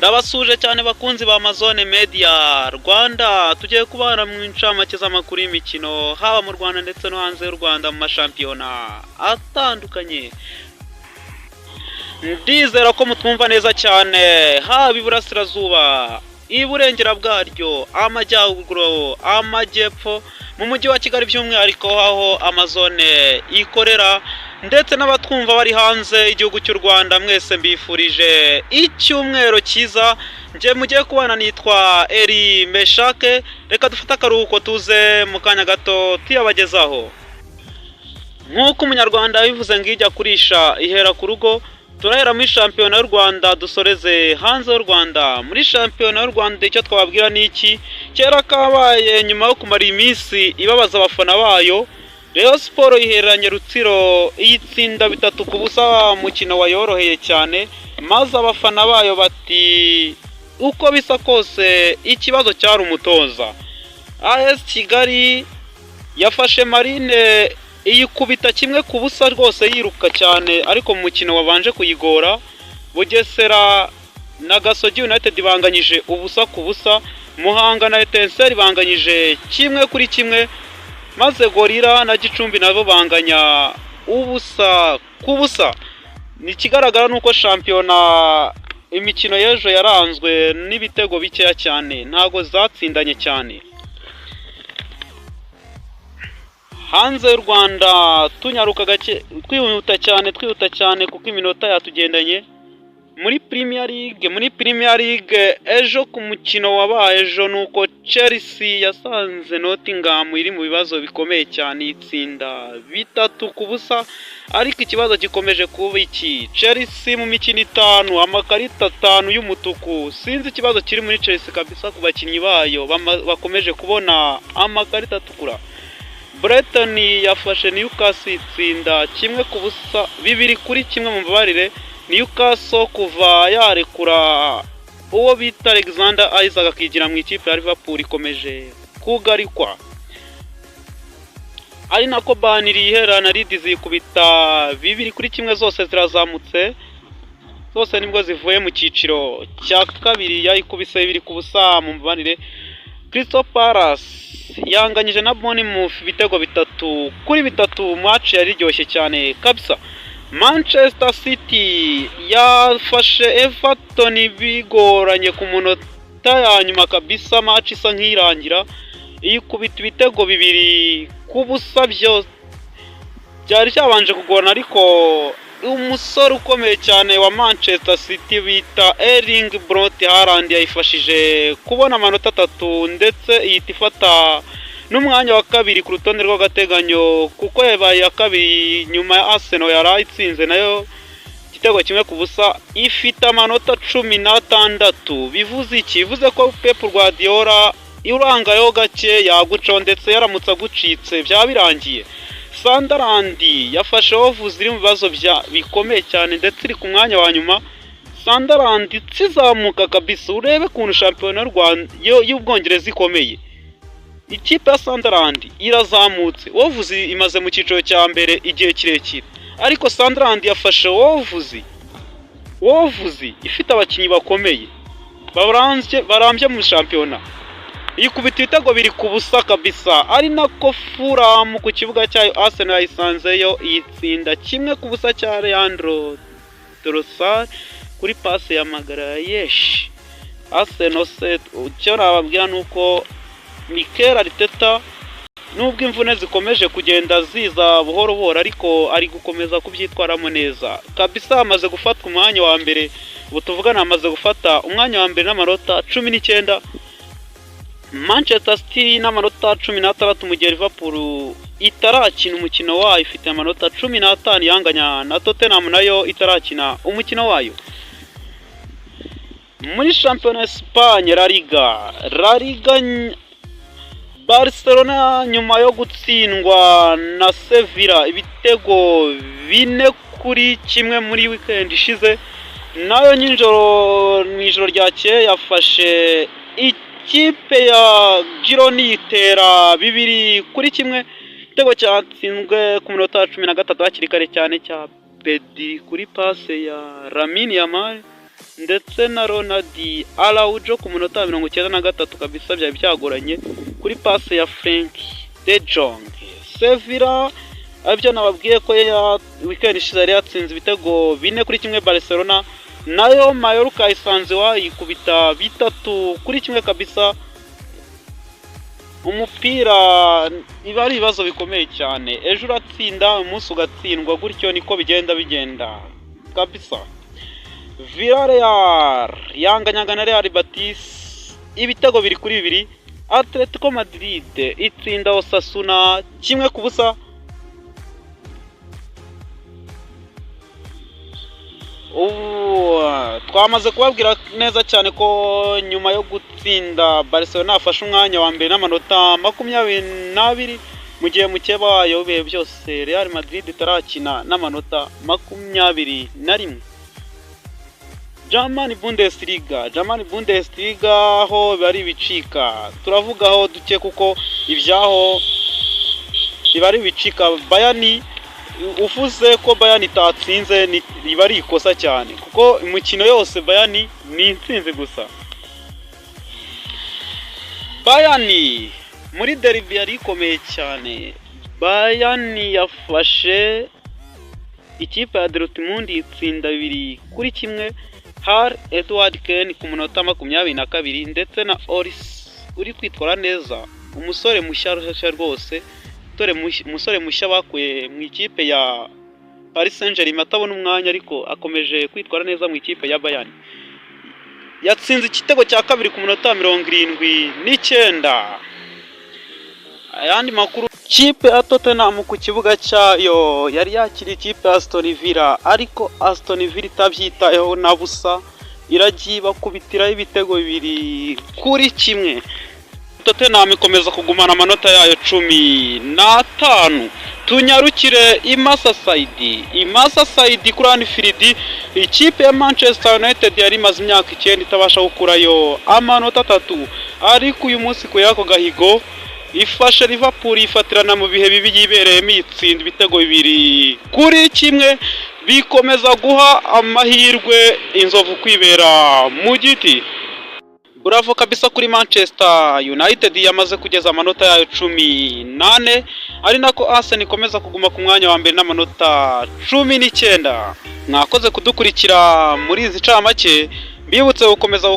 Ndabasuje cyane bakunzi ba Amazon Media Rwanda, tugiye kubana mu incamake z'amakuru y'imikino haba mu Rwanda ndetse no hanze y'u Rwanda mu mashampiyona atandukanye. Ndizera ko mutwumva neza cyane, haba iburasirazuba, iburengera bwaryo, amajyaruguru, amajyepfo, mu mujyi wa Kigali by'umwihariko aho Amazon ikorera, ndetse n'abatwumva bari hanze igihugu cy'u Rwanda, mwese mbifurije icyumweru cyiza. Nje mugiye kubana nitwa Eri Meshake, reka dufate akaruhuko tuze mu kanya gato tuyabagezaho. Nk'uko umunyarwanda bivuze ngo ijya kurisha ihera ku rugo, turahera muri shampiyona y'u Rwanda dusoreze hanze y'u Rwanda. Muri shampiyona y'u Rwanda icyo twababwira ni iki: kera kabaye nyuma yo kumara iminsi ibabaza abafana bayo, Rayon Sport yihereranye Rutsiro iyitsinda 3-0 mukino wayoroheye cyane, maze abafana bayo bati uko bisa kose ikibazo cyari umutoza. AS Kigali yafashe Marine iyikubita 1-0 rwose yiruka cyane, ariko mu mukino wabanje kuyigora. Bugesera na Gasogi United banganyije 0-0, Muhanga na Etincelle banganyije 1-1, maze Gorira na Gicumbi nabo banganya 0-0. Nikigaragara nuko shampiyona imikino y'ejo yaranzwe n'ibitego bikeya cyane, ntago zatsindanye cyane. Hanze y'u Rwanda tunyaruka gake, twihuta cyane kuko iminota yatugendanye. Muri Premier League ejo ku mukino wabaye ejo nuko Chelsea yasanze Nottingham iri mu bibazo bikomeye cyane, itsinda 3-0, ariko ikibazo gikomeje kuba iki: Chelsea mu mikino 5 amakarita 5 y'umutuku. Sinzi ikibazo kiri muri Chelsea kabisa ku bakinnyi bayo bakomeje kubona amakarita atukura. Brighton yafashe Newcastle itsinda 1-0, 2-1 mu mbabarire. Newcastle kuva yarekura uwo bita Alexander Isaac akigira mu ikipe ya Liverpool ikomeje kugarikwa, ari nako Burnley ihera na Leeds ikubita 2-1 zose zirazamutse, zose nibwo zivuye mu cyiciro cya kabiri, yayikubise 2-0 mu mbabarire. Crystal Palace yanganyije na Bournemouth 3-3, match yari iryoshye cyane kabisa. Manchester City yafashe Everton bigoranye ku munota ya nyuma kabisa, match isa nk'irangira, iyikubita 2-0 byo byari cyabanje kugorana, ariko umusore ukomeye cyane wa Manchester City bita Erling Brot Haaland yayifashije kubona amanota 3, ndetse ihita ifata n'umwanya wa kabiri ku rutonde rw'agateganyo, kuko yabaye ya kabiri nyuma ya Arsenal yarayitsinze nayo igitego 1-0, ifite amanota 16. Bivuze iki? Bivuze ko Pep Guardiola irangayo gake yagucaho, ndetse yaramutse agucitse byaba birangiye. Sunderland yafashe Wolves iri mu bibazo bikomeye cyane, ndetse iri ku mwanya wa nyuma. Sunderland izamuka kabisa, urebe kuntu shampiyona y'Ubwongereza ikomeye. Ikipe ya Sunderland irazamutse, Wolves imaze mu cyiciro cya mbere igihe kirekire, ariko Sunderland yafashe Wolves ifite abakinnyi bakomeye barambye mu shampiyona, ikubita 2-0 kabisa. Ari nako Fulham ku kibuga cyayo Arsenal yayisanzeyo itsinda 1-0 cya Leandro Trossard kuri passe ya Magalhaes. Arsenal set cyo nababwira nuko Mikel Arteta nubwo imvune zikomeje kugenda ziza buhoro buhoro, ariko ari gukomeza kubyitwaramo neza kabisa. Amaze gufata umwanya wa mbere, ubu tuvugana amaze gufata umwanya wa mbere n'amanota 19. Manchester City n'amanota 16, mu gihe Liverpool itarakina umukino wayo ifite amanota 15, yanganya na Tottenham nayo itarakina umukino wayo. Muri shampiyona Espagne La Liga Barcelona nyuma yo gutsindwa na Sevilla ibitego 4-1 muri weekend ishize, nayo mu ijoro ryakeye yafashe ikipe ya Girona itera 2-1, igitego cyatsinzwe ku minota 13 hakiri kare cyane cya Pedri kuri passe ya Lamine Yamal. ndetse na Ronald Araujo ku munota 93 kabisa byari byagoranye kuri passe ya Frank de Jong. Sevilla abyo nababwiye ko ya weekend ishize yari yatsinze ibitego 4-1 Barcelona, nayo Mallorca isanze wayikubita 3-1 kabisa. Umupira iba ari ibibazo bikomeye cyane, ejo uratsinda umunsi ugatsindwa, gutyo niko bigenda kabisa. Villarreal yanganyanga na Real Betis ibitego 2-2. Atletico Madrid itsinda Osasuna 1-0. Twamaze kubabwira neza cyane ko nyuma yo gutsinda Barcelona afashe umwanya wa mbere n'amanota 22, mu gihe mukeba wayo bihe byose Real Madrid itarakina n'amanota 21. German Bundesliga ho bari bicika, turavugaho duke kuko ibyaho bari bicika. Bayern, uvuze ko Bayern itatsinze riba ari ikosa cyane, kuko imikino yose Bayern ni intsinzi gusa. Bayern muri derby yari ikomeye cyane. Bayern yafashe ikipe ya Dortmund itsinda 2-1. Har Edward Ken ku munota 22, ndetse na Oris uri kwitwara neza, umusore mushya rwose, umusore mushya bakuye mu ikipe ya Paris Saint-Germain atabona umwanya, ariko akomeje kwitwara neza mu ikipe ya Bayern. Yatsinze igitego cya kabiri ku munota 79. Ayandi makuru, ikipe ya Tottenham ku kibuga cyayo yari yakiri ikipe ya Aston Villa, ariko Aston Villa itabyitayeho na busa, iragiba kubitiraho ibitego 2-1. Tottenham ikomeza kugumana amanota yayo 15. Tunyarukire Imasa Saidi kuri Anfield. Ikipe ya Manchester United yari imaze imyaka 9 itabasha gukurayo amanota 3, ariko uyu munsi ku yako gahigo ifashe Liverpool ifatirana mu bihe bibi yibereyemo itsinda ibitego 2-1, bikomeza guha amahirwe Inzovu kwibera mu giti. Bravo kabisa kuri Manchester United, yamaze kugeza amanota yayo 18, ari nako Arsenal ikomeza kuguma ku mwanya wa mbere n'amanota 19. Mwakoze kudukurikira muri izi camake, mbibutse gukomeza